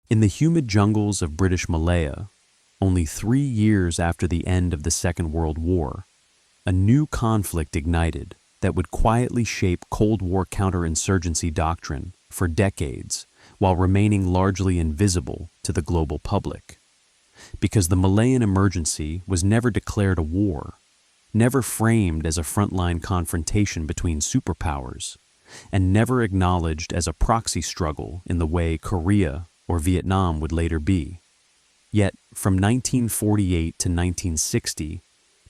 In the humid jungles of British Malaya, only 3 years after the end of the Second World War, a new conflict ignited that would quietly shape Cold War counterinsurgency doctrine for decades while remaining largely invisible to the global public. Because the Malayan Emergency was never declared a war, never framed as a frontline confrontation between superpowers, and never acknowledged as a proxy struggle in the way Korea or Vietnam would later be. Yet, from 1948 to 1960,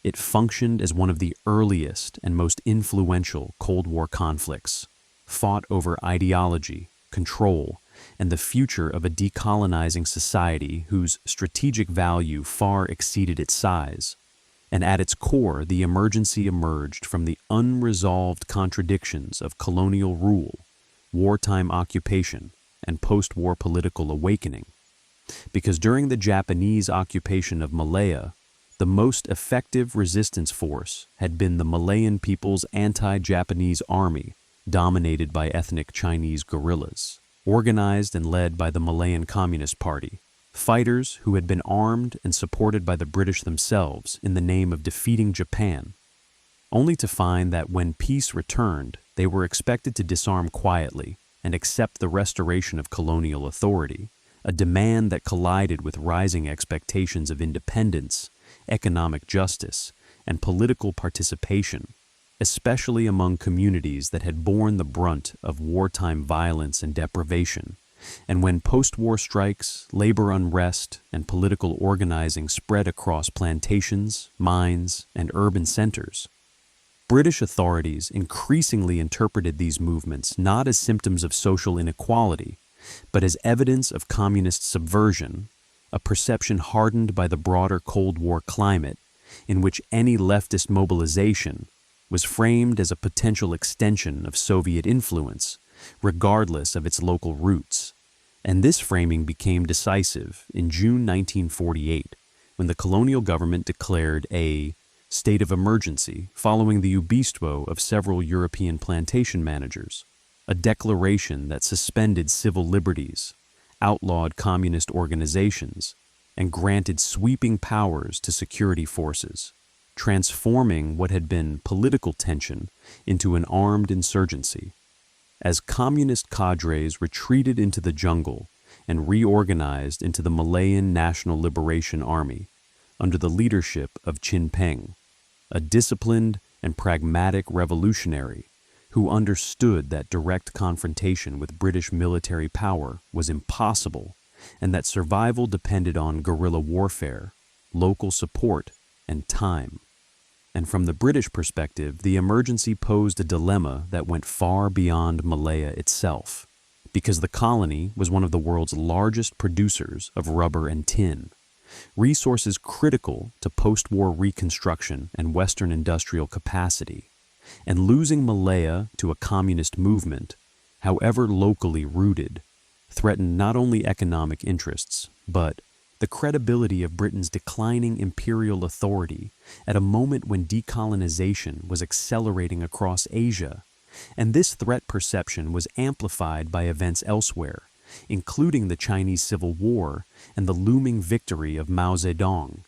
it functioned as one of the earliest and most influential Cold War conflicts, fought over ideology, control, and the future of a decolonizing society whose strategic value far exceeded its size. And at its core, the emergency emerged from the unresolved contradictions of colonial rule, wartime occupation, and post-war political awakening. Because during the Japanese occupation of Malaya, the most effective resistance force had been the Malayan people's anti-Japanese army, dominated by ethnic Chinese guerrillas, organized and led by the Malayan Communist Party, fighters who had been armed and supported by the British themselves in the name of defeating Japan, only to find that when peace returned, they were expected to disarm quietly and accept the restoration of colonial authority, a demand that collided with rising expectations of independence, economic justice, and political participation, especially among communities that had borne the brunt of wartime violence and deprivation. And when post-war strikes, labor unrest, and political organizing spread across plantations, mines, and urban centers, British authorities increasingly interpreted these movements not as symptoms of social inequality, but as evidence of communist subversion, a perception hardened by the broader Cold War climate, in which any leftist mobilization was framed as a potential extension of Soviet influence, regardless of its local roots. And this framing became decisive in June 1948, when the colonial government declared a state of emergency following the ubistro of several European plantation managers, a declaration that suspended civil liberties, outlawed communist organizations, and granted sweeping powers to security forces, transforming what had been political tension into an armed insurgency. As communist cadres retreated into the jungle and reorganized into the Malayan National Liberation Army under the leadership of Chin Peng, a disciplined and pragmatic revolutionary who understood that direct confrontation with British military power was impossible and that survival depended on guerrilla warfare, local support, and time. And from the British perspective, the emergency posed a dilemma that went far beyond Malaya itself, because the colony was one of the world's largest producers of rubber and tin, resources critical to post-war reconstruction and Western industrial capacity. And losing Malaya to a communist movement, however locally rooted, threatened not only economic interests, but the credibility of Britain's declining imperial authority at a moment when decolonization was accelerating across Asia. And this threat perception was amplified by events elsewhere, including the Chinese Civil War and the looming victory of Mao Zedong,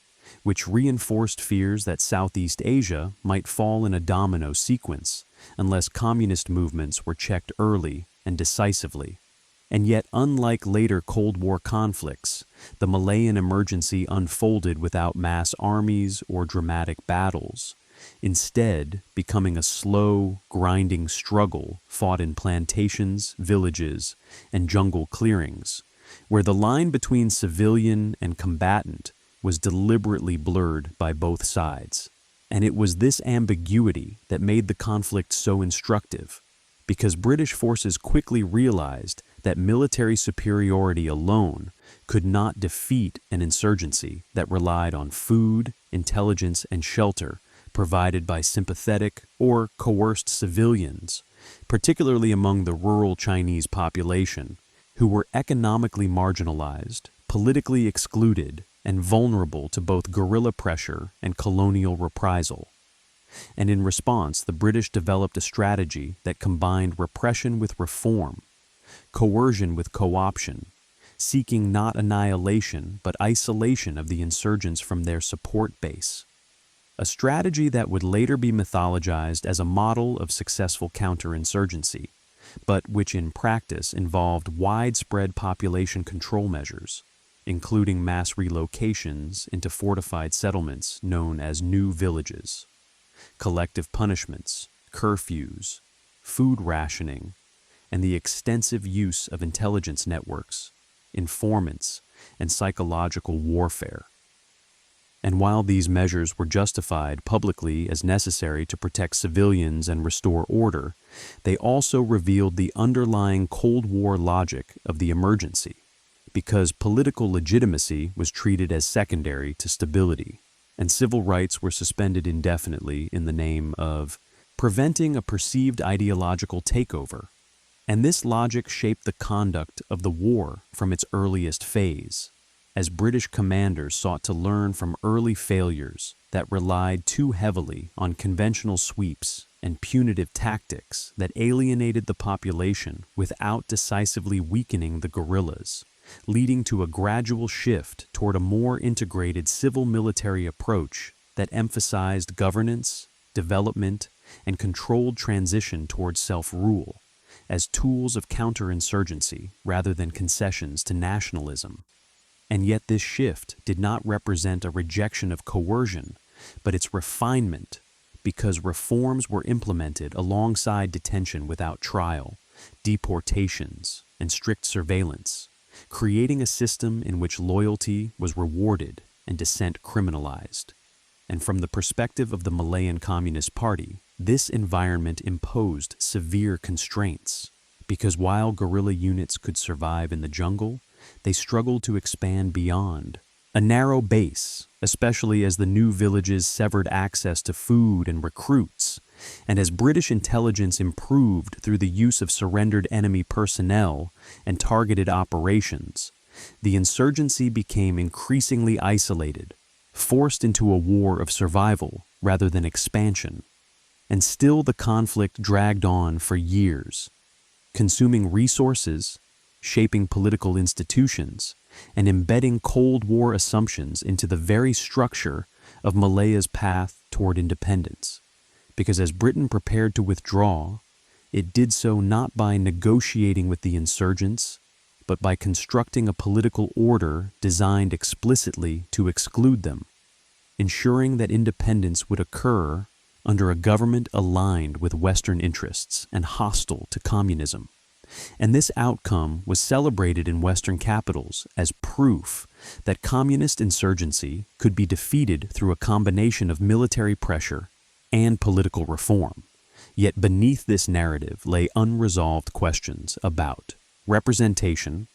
which reinforced fears that Southeast Asia might fall in a domino sequence unless communist movements were checked early and decisively. And yet, unlike later Cold War conflicts, the Malayan Emergency unfolded without mass armies or dramatic battles, instead becoming a slow, grinding struggle fought in plantations, villages, and jungle clearings, where the line between civilian and combatant was deliberately blurred by both sides. And it was this ambiguity that made the conflict so instructive, because British forces quickly realized that military superiority alone could not defeat an insurgency that relied on food, intelligence, and shelter provided by sympathetic or coerced civilians, particularly among the rural Chinese population, who were economically marginalized, politically excluded, and vulnerable to both guerrilla pressure and colonial reprisal. And in response, the British developed a strategy that combined repression with reform, coercion with co-option, seeking not annihilation but isolation of the insurgents from their support base. A strategy that would later be mythologized as a model of successful counterinsurgency, but which in practice involved widespread population control measures, including mass relocations into fortified settlements known as new villages, collective punishments, curfews, food rationing, and the extensive use of intelligence networks, informants, and psychological warfare. And while these measures were justified publicly as necessary to protect civilians and restore order, they also revealed the underlying Cold War logic of the emergency, because political legitimacy was treated as secondary to stability, and civil rights were suspended indefinitely in the name of preventing a perceived ideological takeover. And this logic shaped the conduct of the war from its earliest phase, as British commanders sought to learn from early failures that relied too heavily on conventional sweeps and punitive tactics that alienated the population without decisively weakening the guerrillas, leading to a gradual shift toward a more integrated civil-military approach that emphasized governance, development, and controlled transition towards self-rule as tools of counterinsurgency rather than concessions to nationalism. And yet this shift did not represent a rejection of coercion, but its refinement, because reforms were implemented alongside detention without trial, deportations, and strict surveillance, creating a system in which loyalty was rewarded and dissent criminalized. And from the perspective of the Malayan Communist Party, this environment imposed severe constraints, because while guerrilla units could survive in the jungle, they struggled to expand beyond a narrow base, especially as the new villages severed access to food and recruits, and as British intelligence improved through the use of surrendered enemy personnel and targeted operations. The insurgency became increasingly isolated, forced into a war of survival rather than expansion. And still the conflict dragged on for years, consuming resources, shaping political institutions, and embedding Cold War assumptions into the very structure of Malaya's path toward independence. Because as Britain prepared to withdraw, it did so not by negotiating with the insurgents, but by constructing a political order designed explicitly to exclude them, ensuring that independence would occur under a government aligned with Western interests and hostile to communism. And this outcome was celebrated in Western capitals as proof that communist insurgency could be defeated through a combination of military pressure and political reform. Yet beneath this narrative lay unresolved questions about representation,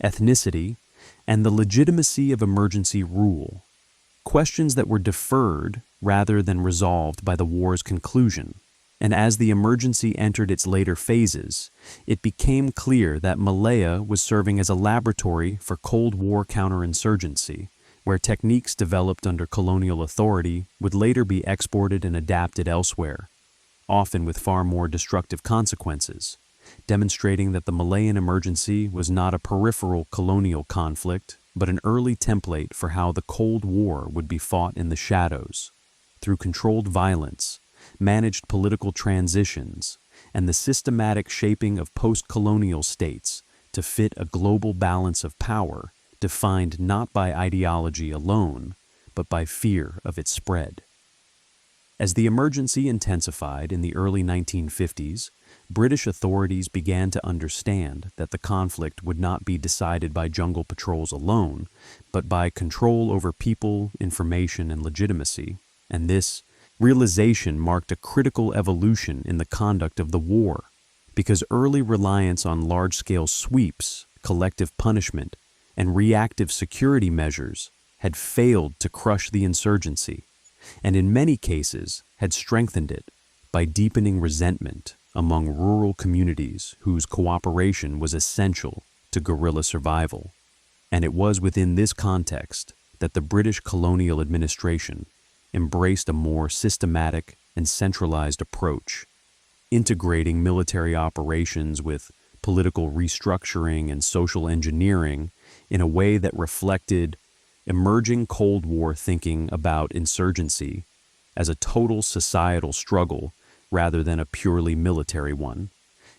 ethnicity, and the legitimacy of emergency rule, questions that were deferred rather than resolved by the war's conclusion. And as the emergency entered its later phases, it became clear that Malaya was serving as a laboratory for Cold War counterinsurgency, where techniques developed under colonial authority would later be exported and adapted elsewhere, often with far more destructive consequences, demonstrating that the Malayan Emergency was not a peripheral colonial conflict, but an early template for how the Cold War would be fought in the shadows, through controlled violence, managed political transitions, and the systematic shaping of post-colonial states to fit a global balance of power defined not by ideology alone, but by fear of its spread. As the emergency intensified in the early 1950s, British authorities began to understand that the conflict would not be decided by jungle patrols alone, but by control over people, information, and legitimacy, and this realization marked a critical evolution in the conduct of the war, because early reliance on large-scale sweeps, collective punishment, and reactive security measures had failed to crush the insurgency, and in many cases had strengthened it by deepening resentment among rural communities whose cooperation was essential to guerrilla survival. And it was within this context that the British colonial administration embraced a more systematic and centralized approach, integrating military operations with political restructuring and social engineering in a way that reflected emerging Cold War thinking about insurgency as a total societal struggle rather than a purely military one.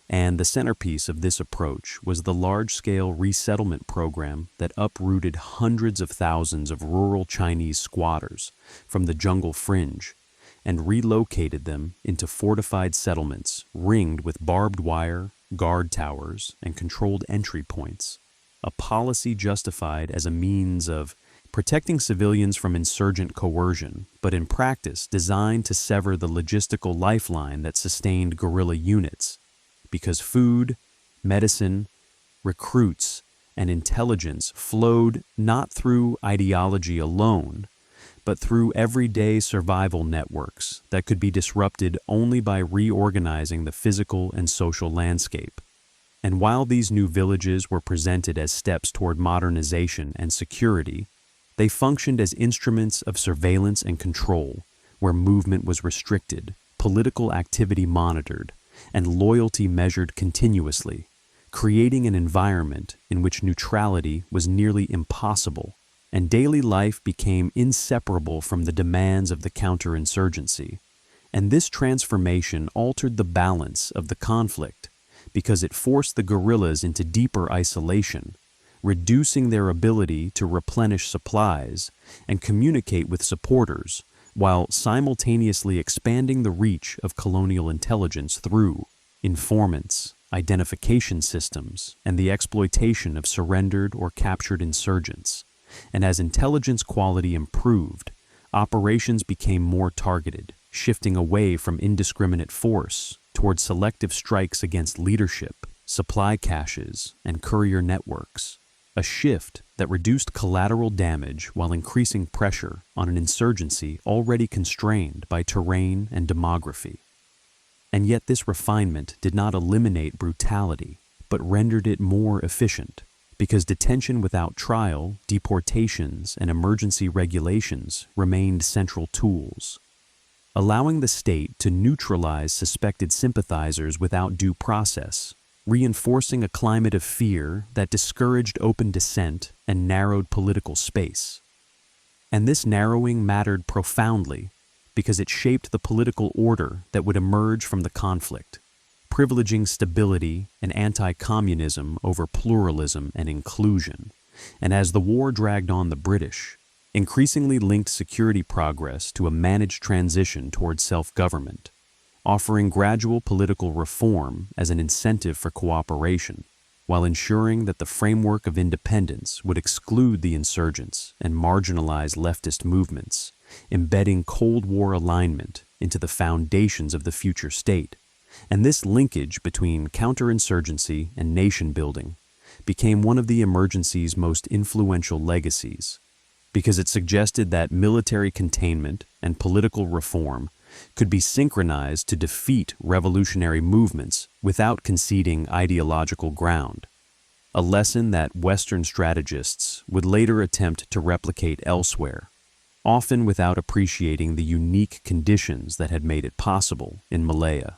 And the centerpiece of this approach was the large-scale resettlement program that uprooted hundreds of thousands of rural Chinese squatters from the jungle fringe and relocated them into fortified settlements ringed with barbed wire, guard towers, and controlled entry points, a policy justified as a means of protecting civilians from insurgent coercion, but in practice designed to sever the logistical lifeline that sustained guerrilla units, because food, medicine, recruits, and intelligence flowed not through ideology alone, but through everyday survival networks that could be disrupted only by reorganizing the physical and social landscape. And while these new villages were presented as steps toward modernization and security, they functioned as instruments of surveillance and control, where movement was restricted, political activity monitored, and loyalty measured continuously, creating an environment in which neutrality was nearly impossible, and daily life became inseparable from the demands of the counterinsurgency. And this transformation altered the balance of the conflict, because it forced the guerrillas into deeper isolation, reducing their ability to replenish supplies and communicate with supporters, while simultaneously expanding the reach of colonial intelligence through informants, identification systems, and the exploitation of surrendered or captured insurgents. And as intelligence quality improved, operations became more targeted, shifting away from indiscriminate force toward selective strikes against leadership, supply caches, and courier networks, a shift that reduced collateral damage while increasing pressure on an insurgency already constrained by terrain and demography. And yet this refinement did not eliminate brutality, but rendered it more efficient, because detention without trial, deportations, and emergency regulations remained central tools, allowing the state to neutralize suspected sympathizers without due process, reinforcing a climate of fear that discouraged open dissent and narrowed political space. And this narrowing mattered profoundly because it shaped the political order that would emerge from the conflict, privileging stability and anti-communism over pluralism and inclusion. And as the war dragged on, the British increasingly linked security progress to a managed transition towards self-government, offering gradual political reform as an incentive for cooperation, while ensuring that the framework of independence would exclude the insurgents and marginalize leftist movements, embedding Cold War alignment into the foundations of the future state. And this linkage between counterinsurgency and nation-building became one of the emergency's most influential legacies, because it suggested that military containment and political reform could be synchronized to defeat revolutionary movements without conceding ideological ground, a lesson that Western strategists would later attempt to replicate elsewhere, often without appreciating the unique conditions that had made it possible in Malaya,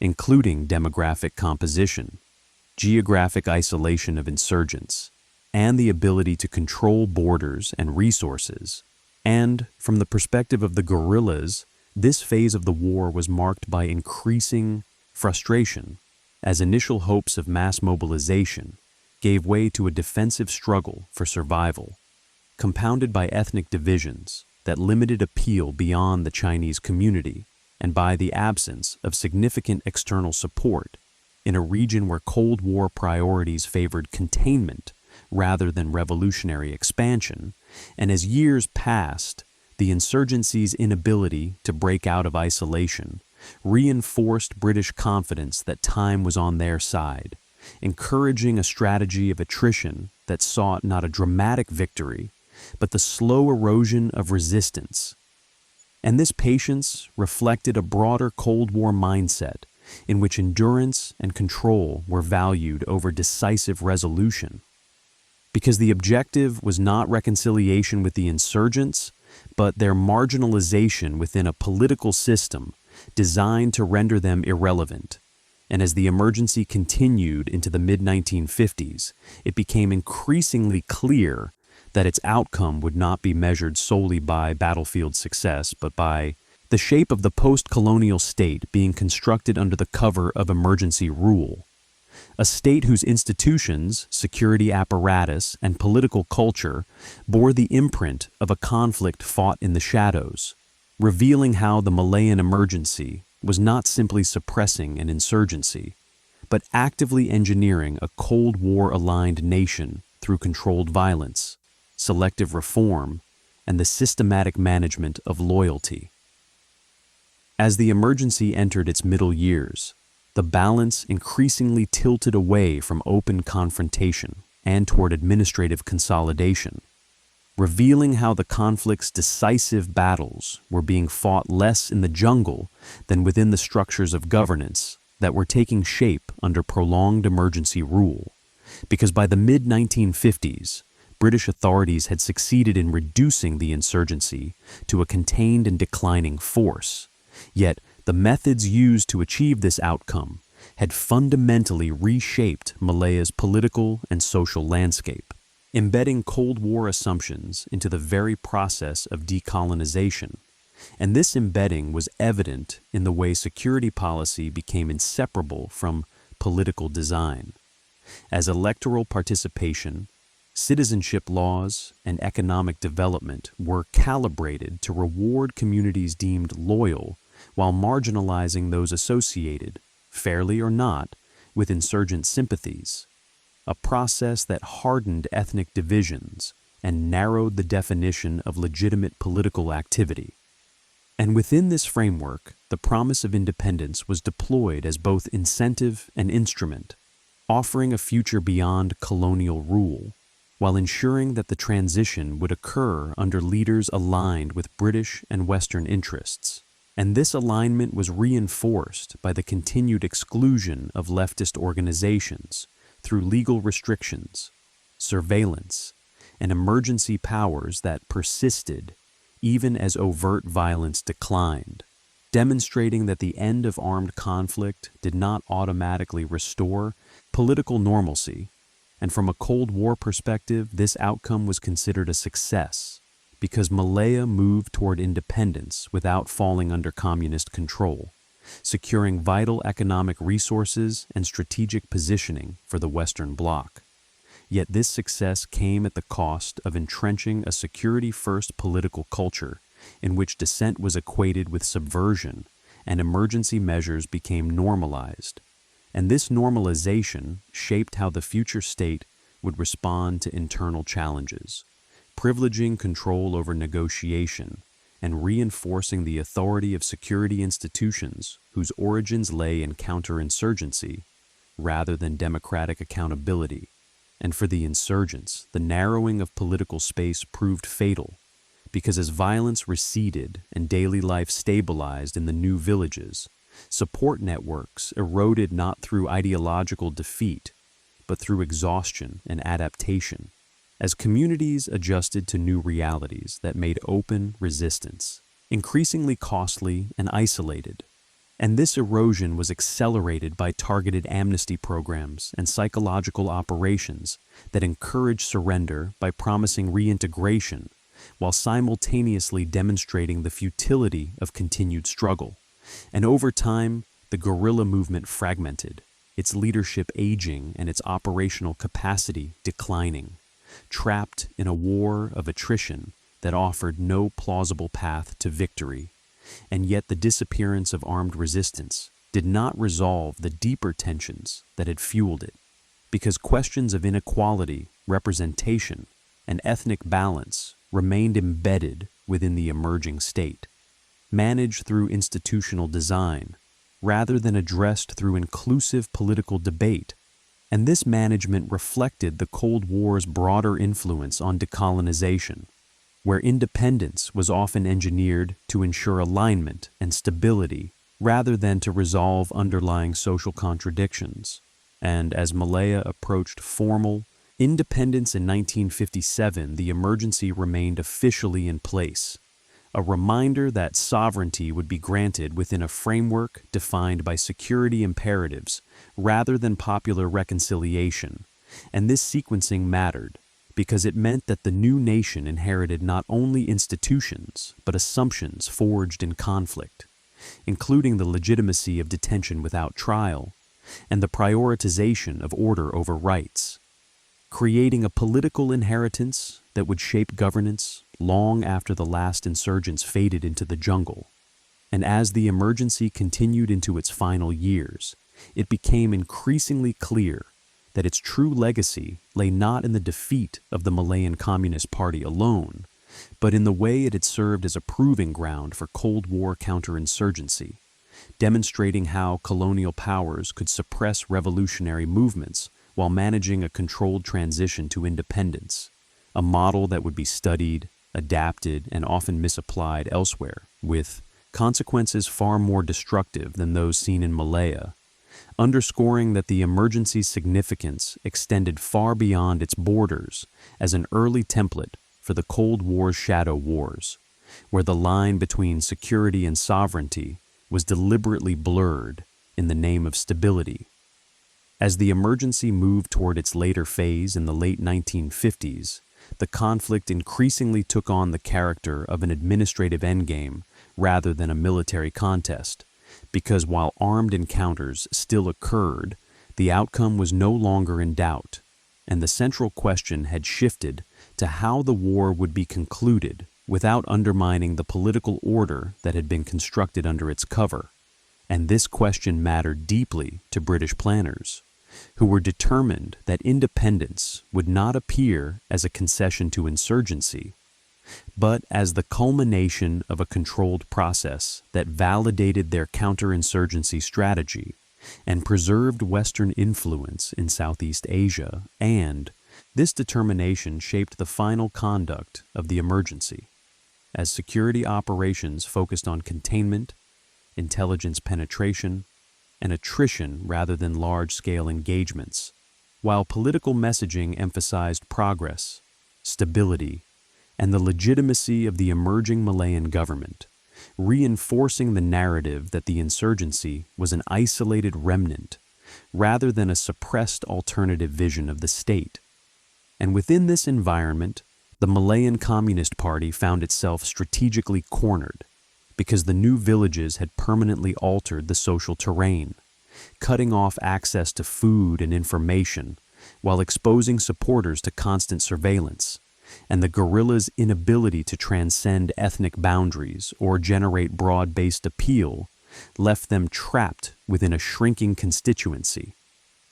including demographic composition, geographic isolation of insurgents, and the ability to control borders and resources. And, from the perspective of the guerrillas, this phase of the war was marked by increasing frustration, as initial hopes of mass mobilization gave way to a defensive struggle for survival, compounded by ethnic divisions that limited appeal beyond the Chinese community and by the absence of significant external support in a region where Cold War priorities favored containment rather than revolutionary expansion. And as years passed, the insurgency's inability to break out of isolation reinforced British confidence that time was on their side, encouraging a strategy of attrition that sought not a dramatic victory, but the slow erosion of resistance. And this patience reflected a broader Cold War mindset in which endurance and control were valued over decisive resolution, because the objective was not reconciliation with the insurgents, but their marginalization within a political system designed to render them irrelevant, And as the emergency continued into the mid-1950s, it became increasingly clear that its outcome would not be measured solely by battlefield success, but by the shape of the post-colonial state being constructed under the cover of emergency rule. A state whose institutions, security apparatus, and political culture bore the imprint of a conflict fought in the shadows, revealing how the Malayan Emergency was not simply suppressing an insurgency, but actively engineering a Cold War-aligned nation through controlled violence, selective reform, and the systematic management of loyalty. As the emergency entered its middle years, the balance increasingly tilted away from open confrontation and toward administrative consolidation, revealing how the conflict's decisive battles were being fought less in the jungle than within the structures of governance that were taking shape under prolonged emergency rule. Because by the mid-1950s, British authorities had succeeded in reducing the insurgency to a contained and declining force. Yet, the methods used to achieve this outcome had fundamentally reshaped Malaya's political and social landscape, embedding Cold War assumptions into the very process of decolonization. And this embedding was evident in the way security policy became inseparable from political design. As electoral participation, citizenship laws, and economic development were calibrated to reward communities deemed loyal while marginalizing those associated, fairly or not, with insurgent sympathies, a process that hardened ethnic divisions and narrowed the definition of legitimate political activity. And within this framework, the promise of independence was deployed as both incentive and instrument, offering a future beyond colonial rule, while ensuring that the transition would occur under leaders aligned with British and Western interests. And this alignment was reinforced by the continued exclusion of leftist organizations through legal restrictions, surveillance, and emergency powers that persisted even as overt violence declined, demonstrating that the end of armed conflict did not automatically restore political normalcy. And from a Cold War perspective, this outcome was considered a success, because Malaya moved toward independence without falling under communist control, securing vital economic resources and strategic positioning for the Western Bloc. Yet this success came at the cost of entrenching a security-first political culture in which dissent was equated with subversion and emergency measures became normalized. And this normalization shaped how the future state would respond to internal challenges, privileging control over negotiation and reinforcing the authority of security institutions whose origins lay in counterinsurgency rather than democratic accountability. And for the insurgents, the narrowing of political space proved fatal, because as violence receded and daily life stabilized in the new villages, support networks eroded not through ideological defeat, but through exhaustion and adaptation, as communities adjusted to new realities that made open resistance increasingly costly and isolated. And this erosion was accelerated by targeted amnesty programs and psychological operations that encouraged surrender by promising reintegration, while simultaneously demonstrating the futility of continued struggle. And over time, the guerrilla movement fragmented, its leadership aging and its operational capacity declining, trapped in a war of attrition that offered no plausible path to victory. And yet the disappearance of armed resistance did not resolve the deeper tensions that had fueled it, because questions of inequality, representation, and ethnic balance remained embedded within the emerging state, managed through institutional design, rather than addressed through inclusive political debate. And this management reflected the Cold War's broader influence on decolonization, where independence was often engineered to ensure alignment and stability rather than to resolve underlying social contradictions. And as Malaya approached formal independence in 1957, the emergency remained officially in place, a reminder that sovereignty would be granted within a framework defined by security imperatives rather than popular reconciliation. And this sequencing mattered because it meant that the new nation inherited not only institutions but assumptions forged in conflict, including the legitimacy of detention without trial and the prioritization of order over rights, creating a political inheritance that would shape governance long after the last insurgents faded into the jungle. And as the emergency continued into its final years, it became increasingly clear that its true legacy lay not in the defeat of the Malayan Communist Party alone, but in the way it had served as a proving ground for Cold War counterinsurgency, demonstrating how colonial powers could suppress revolutionary movements while managing a controlled transition to independence, a model that would be studied, adapted, and often misapplied elsewhere, with consequences far more destructive than those seen in Malaya, underscoring that the emergency's significance extended far beyond its borders as an early template for the Cold War's shadow wars, where the line between security and sovereignty was deliberately blurred in the name of stability. As the emergency moved toward its later phase in the late 1950s, the conflict increasingly took on the character of an administrative endgame rather than a military contest, because while armed encounters still occurred, the outcome was no longer in doubt, and the central question had shifted to how the war would be concluded without undermining the political order that had been constructed under its cover. And this question mattered deeply to British planners, who were determined that independence would not appear as a concession to insurgency, but as the culmination of a controlled process that validated their counterinsurgency strategy and preserved Western influence in Southeast Asia, and this determination shaped the final conduct of the emergency, as security operations focused on containment, intelligence penetration, and attrition rather than large-scale engagements, while political messaging emphasized progress, stability, and the legitimacy of the emerging Malayan government, reinforcing the narrative that the insurgency was an isolated remnant rather than a suppressed alternative vision of the state. And within this environment, the Malayan Communist Party found itself strategically cornered because the new villages had permanently altered the social terrain, cutting off access to food and information while exposing supporters to constant surveillance, and the guerrillas' inability to transcend ethnic boundaries or generate broad-based appeal left them trapped within a shrinking constituency,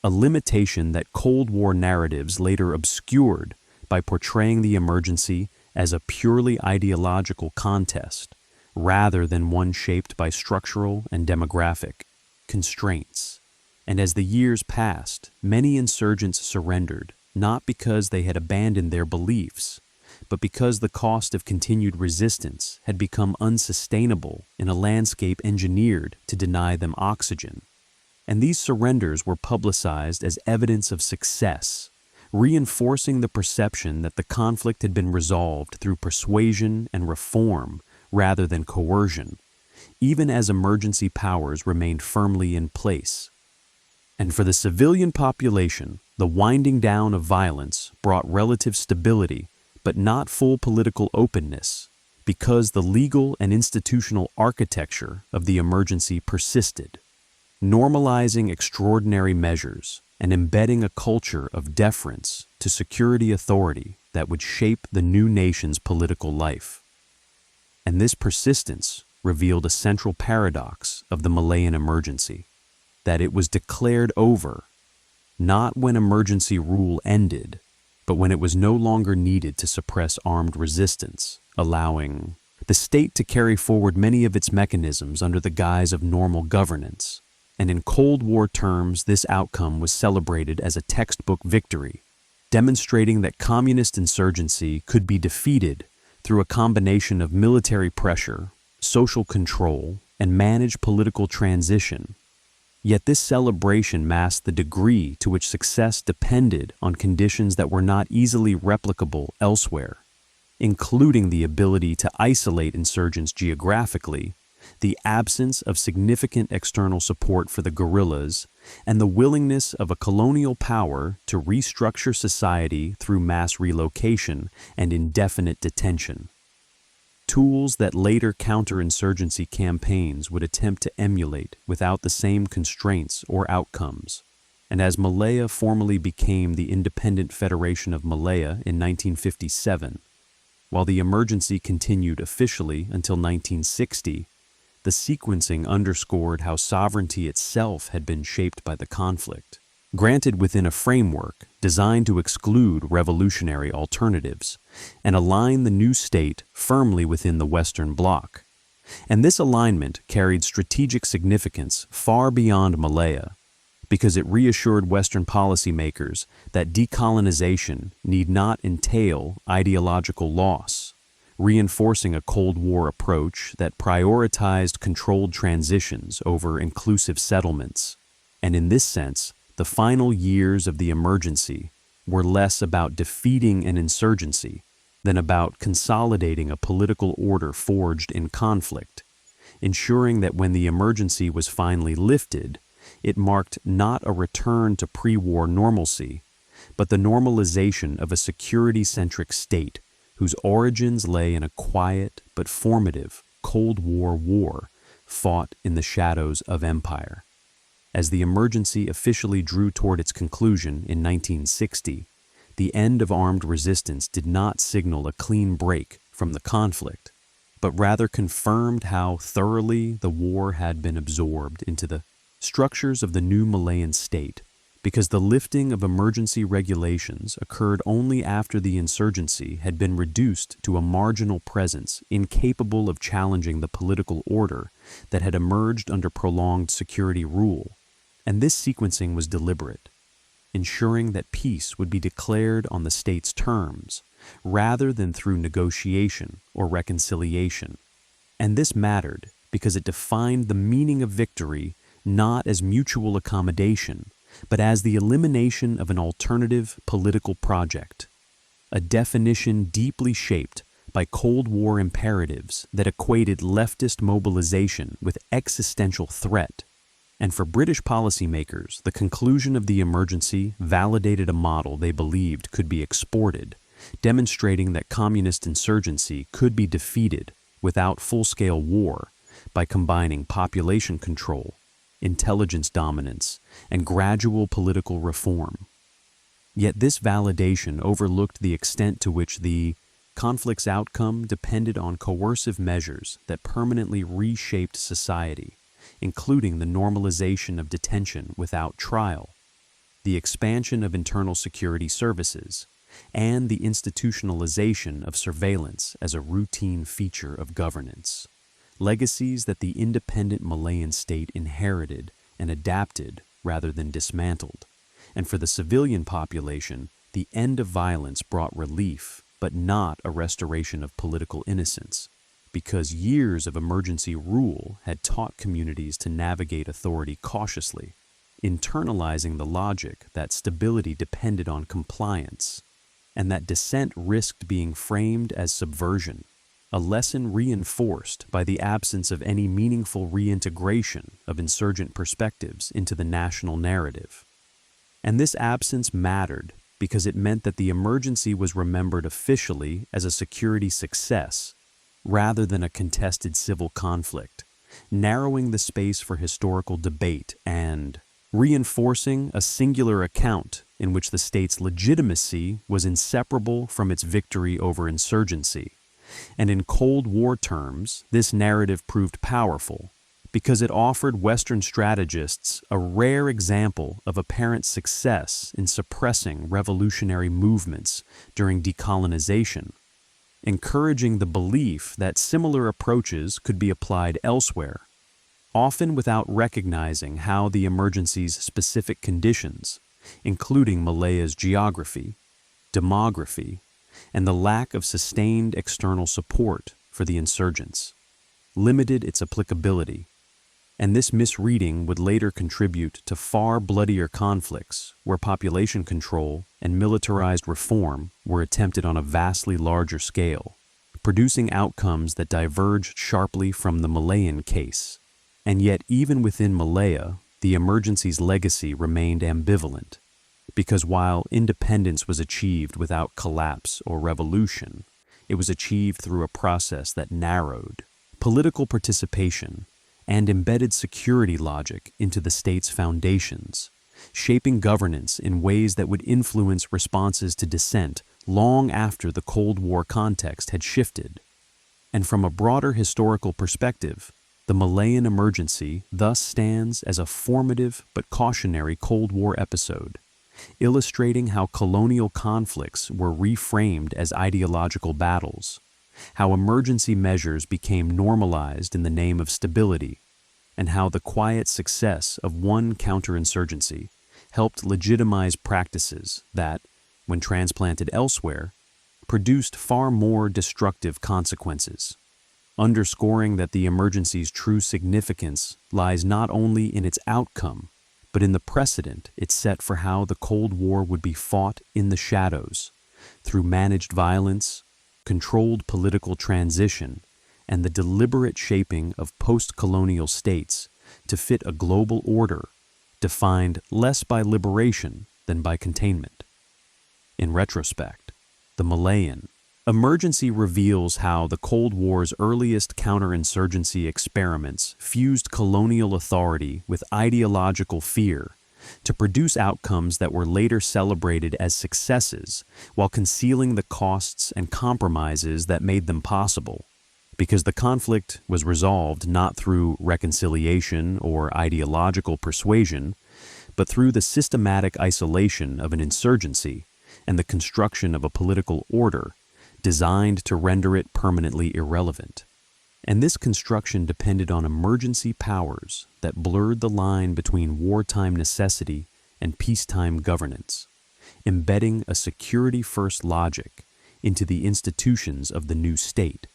a limitation that Cold War narratives later obscured by portraying the emergency as a purely ideological contest rather than one shaped by structural and demographic constraints. And as the years passed, many insurgents surrendered, not because they had abandoned their beliefs, but because the cost of continued resistance had become unsustainable in a landscape engineered to deny them oxygen. And these surrenders were publicized as evidence of success, reinforcing the perception that the conflict had been resolved through persuasion and reform rather than coercion, even as emergency powers remained firmly in place. And for the civilian population, the winding down of violence brought relative stability, but not full political openness, because the legal and institutional architecture of the emergency persisted, normalizing extraordinary measures and embedding a culture of deference to security authority that would shape the new nation's political life. And this persistence revealed a central paradox of the Malayan emergency, that it was declared over, not when emergency rule ended, but when it was no longer needed to suppress armed resistance, allowing the state to carry forward many of its mechanisms under the guise of normal governance. And in Cold War terms, this outcome was celebrated as a textbook victory, demonstrating that communist insurgency could be defeated through a combination of military pressure, social control, and managed political transition. Yet this celebration masked the degree to which success depended on conditions that were not easily replicable elsewhere. including the ability to isolate insurgents geographically, the absence of significant external support for the guerrillas, and the willingness of a colonial power to restructure society through mass relocation and indefinite detention. Tools that later counterinsurgency campaigns would attempt to emulate without the same constraints or outcomes. And as Malaya formally became the independent Federation of Malaya in 1957, while the emergency continued officially until 1960, the sequencing underscored how sovereignty itself had been shaped by the conflict, granted within a framework designed to exclude revolutionary alternatives and align the new state firmly within the Western Bloc. And this alignment carried strategic significance far beyond Malaya, because it reassured Western policymakers that decolonization need not entail ideological loss, reinforcing a Cold War approach that prioritized controlled transitions over inclusive settlements. And in this sense, the final years of the emergency were less about defeating an insurgency than about consolidating a political order forged in conflict, ensuring that when the emergency was finally lifted, it marked not a return to pre-war normalcy, but the normalization of a security-centric state whose origins lay in a quiet but formative Cold War war fought in the shadows of empire. As the emergency officially drew toward its conclusion in 1960, the end of armed resistance did not signal a clean break from the conflict, but rather confirmed how thoroughly the war had been absorbed into the structures of the new Malayan state, because the lifting of emergency regulations occurred only after the insurgency had been reduced to a marginal presence incapable of challenging the political order that had emerged under prolonged security rule. And this sequencing was deliberate, ensuring that peace would be declared on the state's terms, rather than through negotiation or reconciliation. And this mattered because it defined the meaning of victory not as mutual accommodation, but as the elimination of an alternative political project, a definition deeply shaped by Cold War imperatives that equated leftist mobilization with existential threat. And for British policymakers, the conclusion of the emergency validated a model they believed could be exported, demonstrating that communist insurgency could be defeated without full-scale war by combining population control, intelligence dominance, and gradual political reform. Yet this validation overlooked the extent to which the conflict's outcome depended on coercive measures that permanently reshaped society, including the normalization of detention without trial, the expansion of internal security services, and the institutionalization of surveillance as a routine feature of governance. Legacies that the independent Malayan state inherited and adapted rather than dismantled. And for the civilian population, the end of violence brought relief, but not a restoration of political innocence, because years of emergency rule had taught communities to navigate authority cautiously, internalizing the logic that stability depended on compliance, and that dissent risked being framed as subversion. A lesson reinforced by the absence of any meaningful reintegration of insurgent perspectives into the national narrative. And this absence mattered because it meant that the emergency was remembered officially as a security success rather than a contested civil conflict, narrowing the space for historical debate and reinforcing a singular account in which the state's legitimacy was inseparable from its victory over insurgency. And in Cold War terms, this narrative proved powerful because it offered Western strategists a rare example of apparent success in suppressing revolutionary movements during decolonization, encouraging the belief that similar approaches could be applied elsewhere, often without recognizing how the emergency's specific conditions, including Malaya's geography, demography, and the lack of sustained external support for the insurgents, limited its applicability. And this misreading would later contribute to far bloodier conflicts where population control and militarized reform were attempted on a vastly larger scale, producing outcomes that diverged sharply from the Malayan case. And yet, even within Malaya, the emergency's legacy remained ambivalent, because while independence was achieved without collapse or revolution, it was achieved through a process that narrowed political participation and embedded security logic into the state's foundations, shaping governance in ways that would influence responses to dissent long after the Cold War context had shifted. And from a broader historical perspective, the Malayan Emergency thus stands as a formative but cautionary Cold War episode, illustrating how colonial conflicts were reframed as ideological battles, how emergency measures became normalized in the name of stability, and how the quiet success of one counterinsurgency helped legitimize practices that, when transplanted elsewhere, produced far more destructive consequences, underscoring that the emergency's true significance lies not only in its outcome, but in the precedent it set for how the Cold War would be fought in the shadows, through managed violence, controlled political transition, and the deliberate shaping of post-colonial states to fit a global order defined less by liberation than by containment. In retrospect, the Malayan Emergency reveals how the Cold War's earliest counterinsurgency experiments fused colonial authority with ideological fear to produce outcomes that were later celebrated as successes while concealing the costs and compromises that made them possible, because the conflict was resolved not through reconciliation or ideological persuasion, but through the systematic isolation of an insurgency and the construction of a political order designed to render it permanently irrelevant. And this construction depended on emergency powers that blurred the line between wartime necessity and peacetime governance, embedding a security-first logic into the institutions of the new state.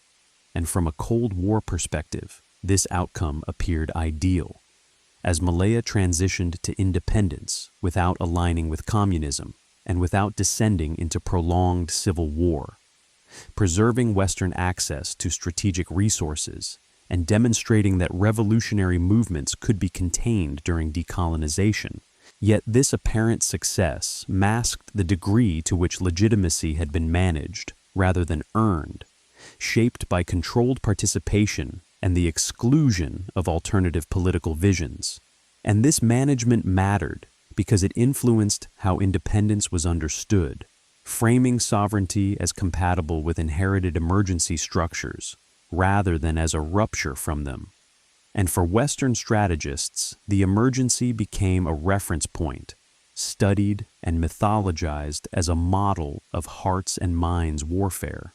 And from a Cold War perspective, this outcome appeared ideal, as Malaya transitioned to independence without aligning with communism and without descending into prolonged civil war, preserving Western access to strategic resources and demonstrating that revolutionary movements could be contained during decolonization. Yet this apparent success masked the degree to which legitimacy had been managed rather than earned, shaped by controlled participation and the exclusion of alternative political visions. And this management mattered because it influenced how independence was understood, framing sovereignty as compatible with inherited emergency structures rather than as a rupture from them. And for Western strategists, the emergency became a reference point, studied and mythologized as a model of hearts and minds warfare,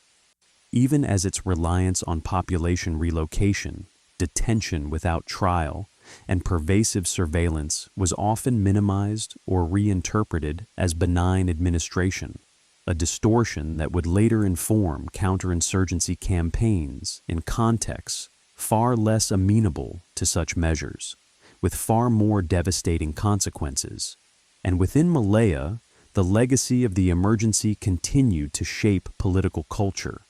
even as its reliance on population relocation, detention without trial, and pervasive surveillance was often minimized or reinterpreted as benign administration, a distortion that would later inform counterinsurgency campaigns in contexts far less amenable to such measures, with far more devastating consequences. And within Malaya, the legacy of the emergency continued to shape political culture,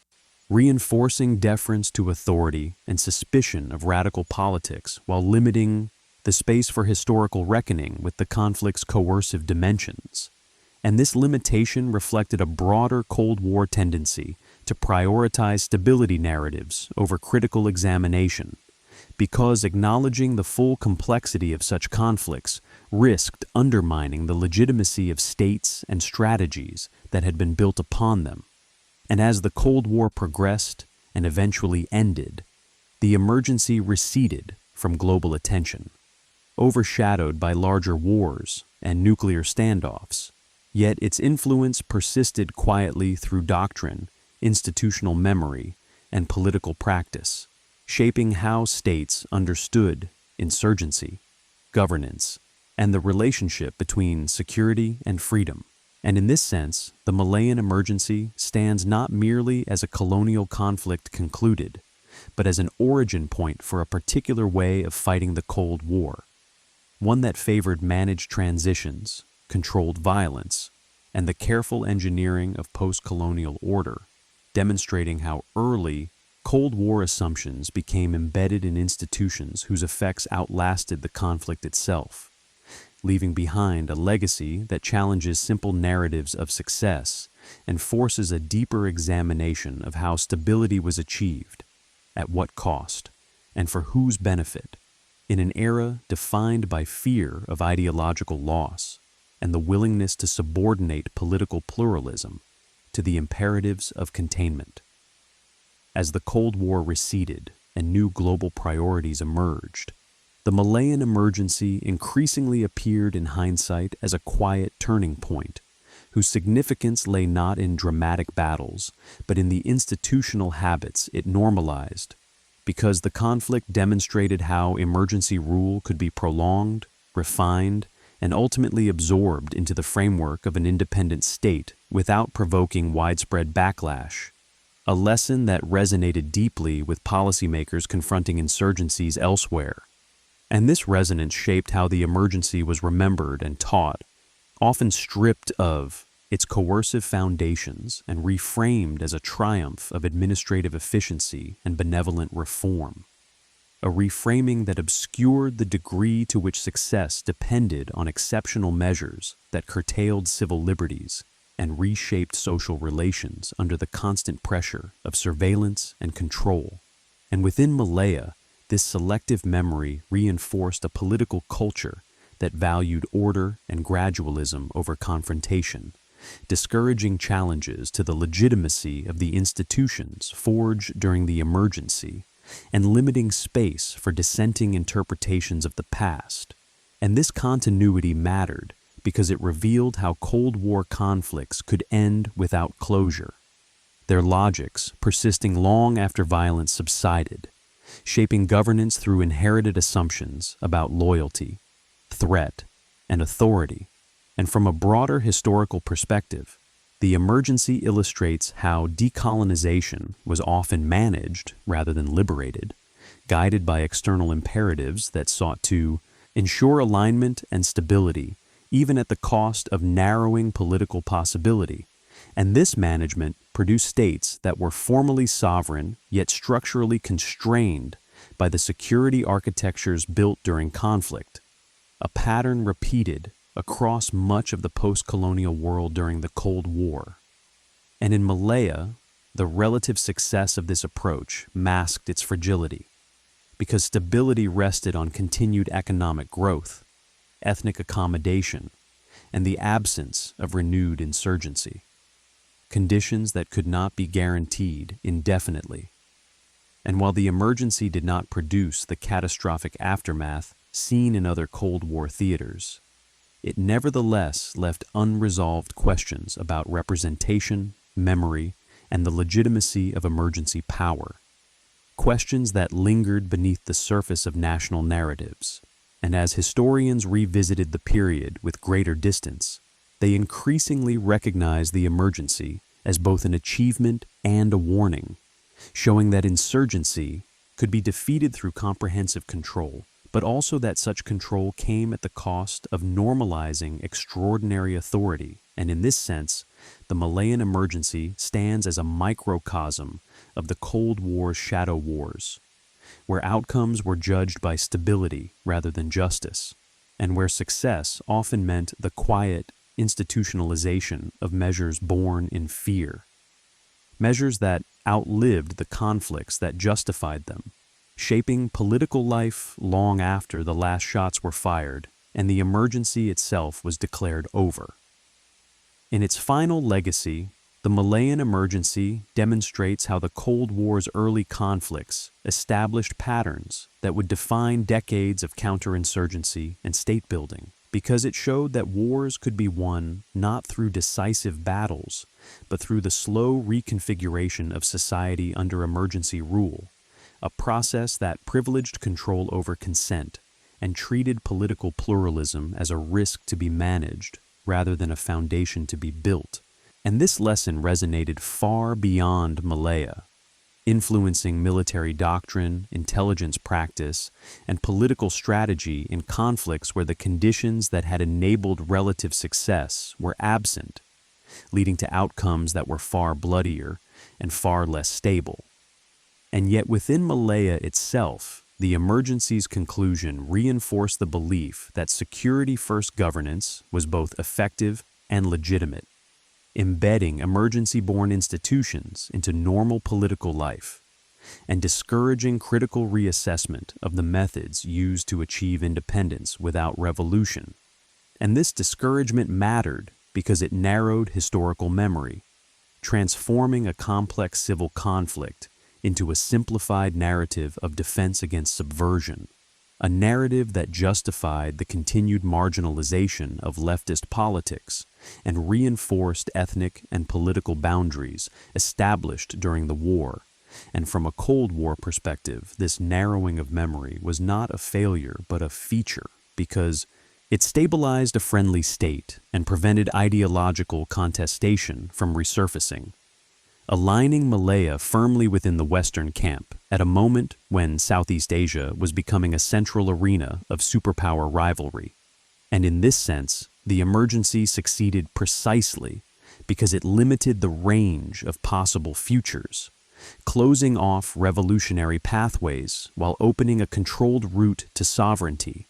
reinforcing deference to authority and suspicion of radical politics while limiting the space for historical reckoning with the conflict's coercive dimensions. And this limitation reflected a broader Cold War tendency to prioritize stability narratives over critical examination, because acknowledging the full complexity of such conflicts risked undermining the legitimacy of states and strategies that had been built upon them. And as the Cold War progressed and eventually ended, the emergency receded from global attention, overshadowed by larger wars and nuclear standoffs. Yet its influence persisted quietly through doctrine, institutional memory, and political practice, shaping how states understood insurgency, governance, and the relationship between security and freedom. And in this sense, the Malayan Emergency stands not merely as a colonial conflict concluded, but as an origin point for a particular way of fighting the Cold War, one that favored managed transitions, controlled violence, and the careful engineering of post-colonial order, demonstrating how early Cold War assumptions became embedded in institutions whose effects outlasted the conflict itself, leaving behind a legacy that challenges simple narratives of success and forces a deeper examination of how stability was achieved, at what cost, and for whose benefit, in an era defined by fear of ideological loss and the willingness to subordinate political pluralism to the imperatives of containment. As the Cold War receded and new global priorities emerged, the Malayan Emergency increasingly appeared in hindsight as a quiet turning point, whose significance lay not in dramatic battles, but in the institutional habits it normalized, because the conflict demonstrated how emergency rule could be prolonged, refined, and ultimately absorbed into the framework of an independent state without provoking widespread backlash, a lesson that resonated deeply with policymakers confronting insurgencies elsewhere. And this resonance shaped how the emergency was remembered and taught, often stripped of its coercive foundations and reframed as a triumph of administrative efficiency and benevolent reform, a reframing that obscured the degree to which success depended on exceptional measures that curtailed civil liberties and reshaped social relations under the constant pressure of surveillance and control. And within Malaya, this selective memory reinforced a political culture that valued order and gradualism over confrontation, discouraging challenges to the legitimacy of the institutions forged during the emergency, and limiting space for dissenting interpretations of the past. And this continuity mattered because it revealed how Cold War conflicts could end without closure, their logics persisting long after violence subsided, shaping governance through inherited assumptions about loyalty, threat, and authority. And from a broader historical perspective, the emergency illustrates how decolonization was often managed rather than liberated, guided by external imperatives that sought to ensure alignment and stability, even at the cost of narrowing political possibility. And this management produced states that were formally sovereign, yet structurally constrained by the security architectures built during conflict, a pattern repeated across much of the post-colonial world during the Cold War. And in Malaya, the relative success of this approach masked its fragility, because stability rested on continued economic growth, ethnic accommodation, and the absence of renewed insurgency, conditions that could not be guaranteed indefinitely. And while the emergency did not produce the catastrophic aftermath seen in other Cold War theaters, it nevertheless left unresolved questions about representation, memory, and the legitimacy of emergency power, questions that lingered beneath the surface of national narratives. And as historians revisited the period with greater distance, they increasingly recognized the emergency as both an achievement and a warning, showing that insurgency could be defeated through comprehensive control, but also that such control came at the cost of normalizing extraordinary authority. And in this sense, the Malayan Emergency stands as a microcosm of the Cold War's shadow wars, where outcomes were judged by stability rather than justice, and where success often meant the quiet institutionalization of measures born in fear, measures that outlived the conflicts that justified them, shaping political life long after the last shots were fired and the emergency itself was declared over. In its final legacy, the Malayan Emergency demonstrates how the Cold War's early conflicts established patterns that would define decades of counterinsurgency and state building, because it showed that wars could be won not through decisive battles, but through the slow reconfiguration of society under emergency rule, a process that privileged control over consent and treated political pluralism as a risk to be managed rather than a foundation to be built. And this lesson resonated far beyond Malaya, influencing military doctrine, intelligence practice, and political strategy in conflicts where the conditions that had enabled relative success were absent, leading to outcomes that were far bloodier and far less stable. And yet within Malaya itself, the emergency's conclusion reinforced the belief that security-first governance was both effective and legitimate, embedding emergency-born institutions into normal political life, and discouraging critical reassessment of the methods used to achieve independence without revolution. And this discouragement mattered because it narrowed historical memory, transforming a complex civil conflict into a simplified narrative of defense against subversion, a narrative that justified the continued marginalization of leftist politics and reinforced ethnic and political boundaries established during the war. And from a Cold War perspective, this narrowing of memory was not a failure but a feature, because it stabilized a friendly state and prevented ideological contestation from resurfacing, aligning Malaya firmly within the Western camp at a moment when Southeast Asia was becoming a central arena of superpower rivalry. And in this sense, the emergency succeeded precisely because it limited the range of possible futures, closing off revolutionary pathways while opening a controlled route to sovereignty.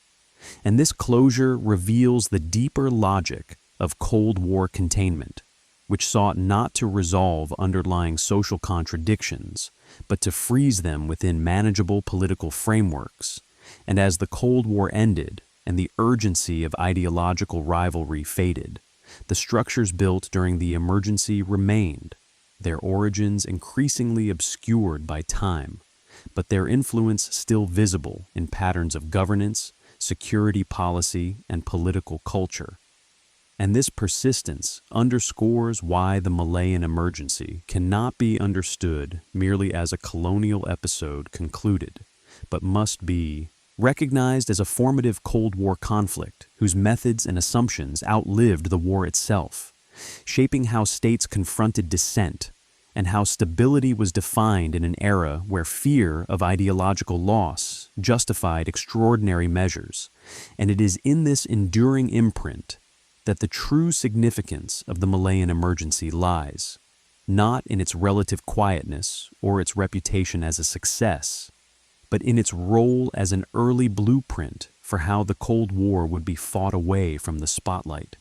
And this closure reveals the deeper logic of Cold War containment, which sought not to resolve underlying social contradictions, but to freeze them within manageable political frameworks. And as the Cold War ended and the urgency of ideological rivalry faded, the structures built during the emergency remained, their origins increasingly obscured by time, but their influence still visible in patterns of governance, security policy, and political culture. And this persistence underscores why the Malayan Emergency cannot be understood merely as a colonial episode concluded, but must be recognized as a formative Cold War conflict whose methods and assumptions outlived the war itself, shaping how states confronted dissent and how stability was defined in an era where fear of ideological loss justified extraordinary measures. And it is in this enduring imprint that the true significance of the Malayan Emergency lies, not in its relative quietness or its reputation as a success, but in its role as an early blueprint for how the Cold War would be fought away from the spotlight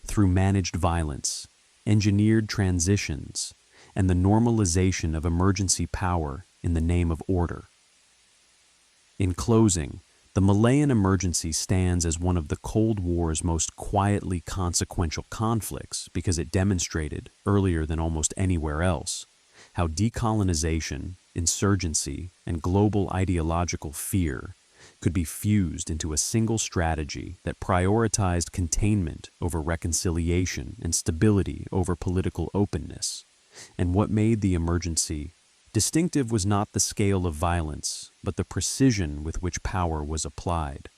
through managed violence, engineered transitions, and the normalization of emergency power in the name of order. In closing, the Malayan Emergency stands as one of the Cold War's most quietly consequential conflicts because it demonstrated, earlier than almost anywhere else, how decolonization, insurgency, and global ideological fear could be fused into a single strategy that prioritized containment over reconciliation and stability over political openness. And what made the emergency distinctive was not the scale of violence, but the precision with which power was applied.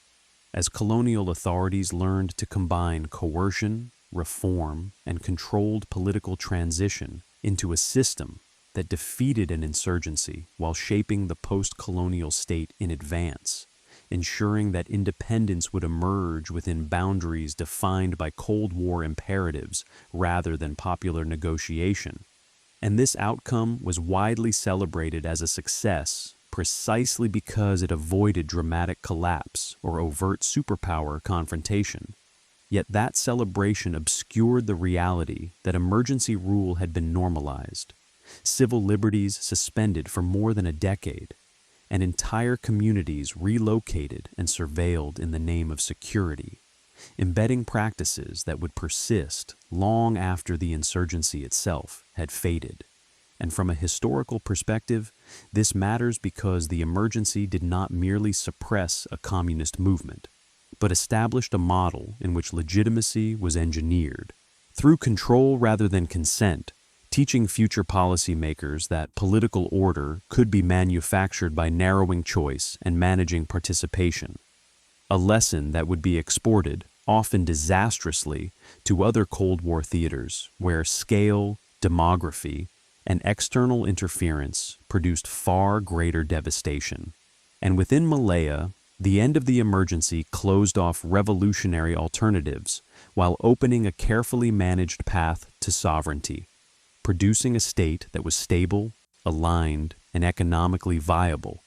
As colonial authorities learned to combine coercion, reform, and controlled political transition into a system that defeated an insurgency while shaping the post-colonial state in advance, ensuring that independence would emerge within boundaries defined by Cold War imperatives rather than popular negotiation. And this outcome was widely celebrated as a success precisely because it avoided dramatic collapse or overt superpower confrontation. Yet that celebration obscured the reality that emergency rule had been normalized, civil liberties suspended for more than a decade, and entire communities relocated and surveilled in the name of security, embedding practices that would persist long after the insurgency itself had faded. And from a historical perspective, this matters because the emergency did not merely suppress a communist movement, but established a model in which legitimacy was engineered, through control rather than consent, teaching future policymakers that political order could be manufactured by narrowing choice and managing participation, a lesson that would be exported, often disastrously, to other Cold War theaters where scale, demography, and external interference produced far greater devastation. And within Malaya, the end of the emergency closed off revolutionary alternatives while opening a carefully managed path to sovereignty, producing a state that was stable, aligned, and economically viable,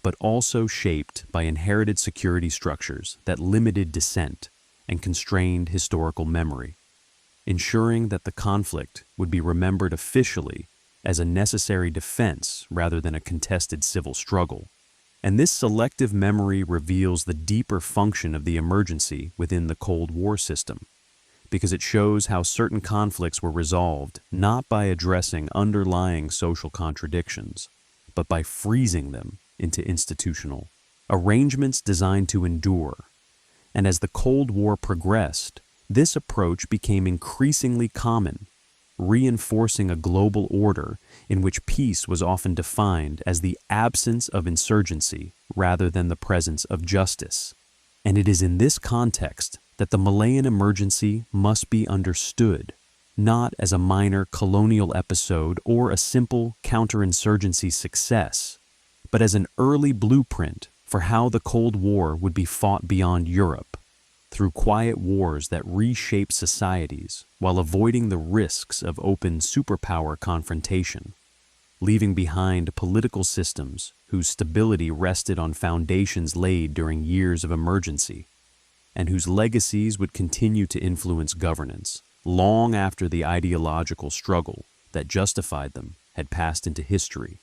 but also shaped by inherited security structures that limited dissent and constrained historical memory, ensuring that the conflict would be remembered officially as a necessary defense rather than a contested civil struggle. And this selective memory reveals the deeper function of the emergency within the Cold War system, because it shows how certain conflicts were resolved not by addressing underlying social contradictions, but by freezing them into institutional arrangements designed to endure. And as the Cold War progressed, this approach became increasingly common, reinforcing a global order in which peace was often defined as the absence of insurgency rather than the presence of justice. And it is in this context that the Malayan Emergency must be understood, not as a minor colonial episode or a simple counterinsurgency success, but as an early blueprint for how the Cold War would be fought beyond Europe, through quiet wars that reshape societies while avoiding the risks of open superpower confrontation, leaving behind political systems whose stability rested on foundations laid during years of emergency, and whose legacies would continue to influence governance long after the ideological struggle that justified them had passed into history.